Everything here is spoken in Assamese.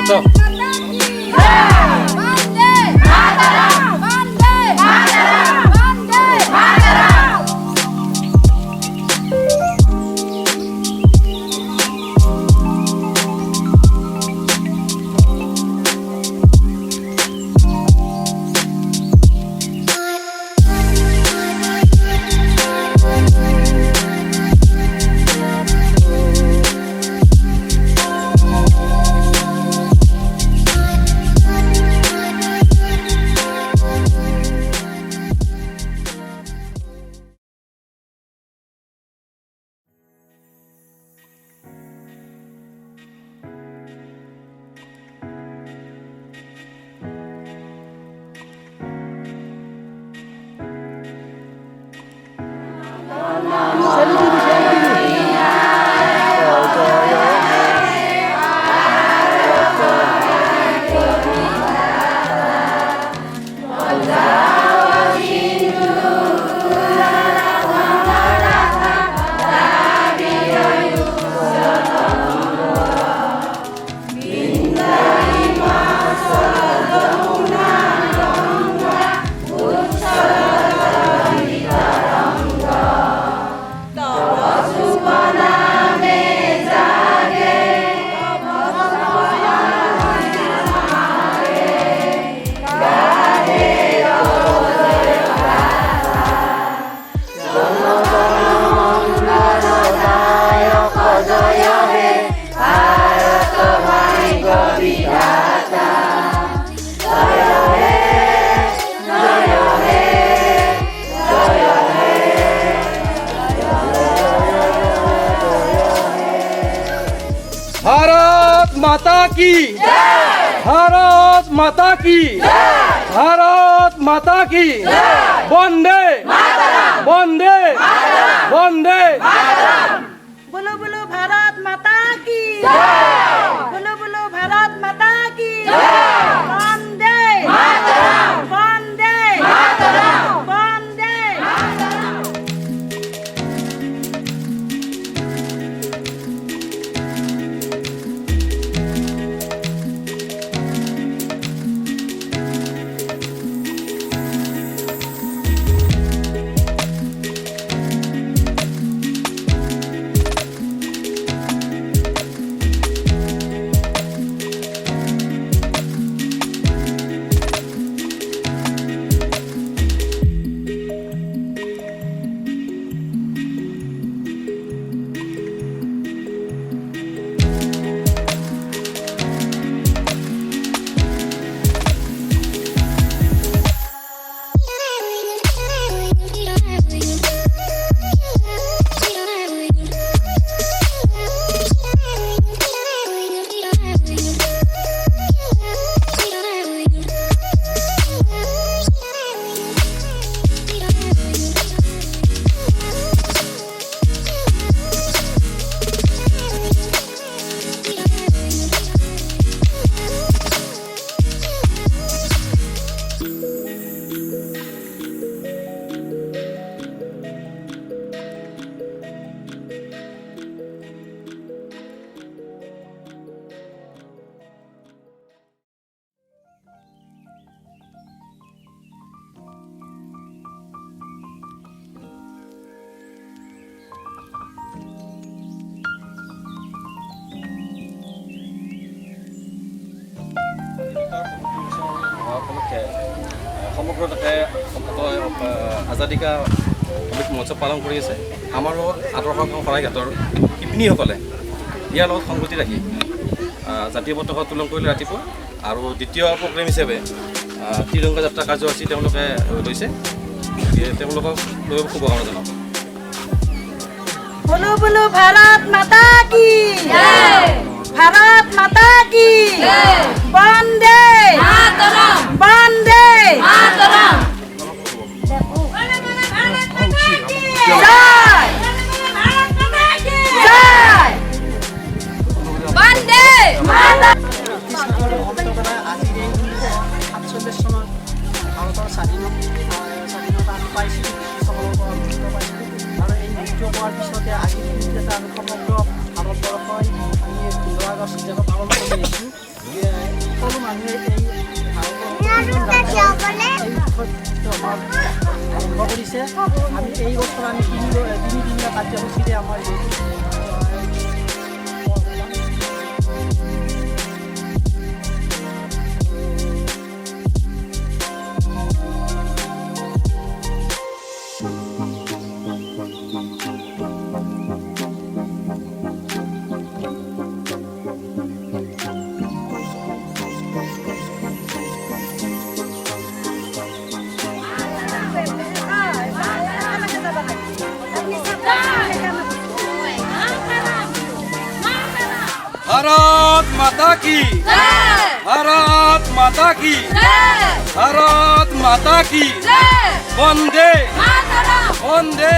Stop. भारत माता की जय। भारत माता की जय। भारत माता की जय। वंदे मातरम। वंदे मातरम। वंदे मातरम। बोलो बोलो भारत माता की जय। बोलो बोलो भारत माता की जय। वंदे मातरम। वंदे मातरम। वंदे मातरम। সমগ্ৰ দেশে আজাদী কা অমৃত মহোৎসৱ পালন কৰি আছে। আমাৰো আদৰ্শ শৰাইঘাটৰ শিপিনীসকলে ইয়াৰ লগত সংগতি ৰাখি জাতীয় পতাকা উত্তোলন কৰিলে ৰাতিপুৱা, আৰু দ্বিতীয় প্ৰগ্ৰেম হিচাপে ত্ৰিৰংগা যাত্ৰা কাৰ্যসূচী তেওঁলোকে লৈছে। তেওঁলোকক লৈ শুভকামনা জনাওঁ। बोलो बोलो भारत माता की जय। भारत माता की जय। वंदे मातरम। वंदे मातरम। वंदे मातरम। ভাৰতৰ স্বাধীনতা পাইছিল সকলৰ পৰা মুক্ত পাইছিল, আৰু এই মুক্ত পোৱাৰ পিছতে আজিৰ দিনকেইটা আমি সমগ্ৰ ভাৰতবৰ্ষই আমি 15 আগষ্ট হিচাপে পালন কৰি আহিছোঁ। কৰিছে। আমি এই বছৰ আমি তিনিদিনীয়া কাৰ্যসূচীৰে আমাৰ भारत माता की भारत माता की भारत माता की वंदे वंदे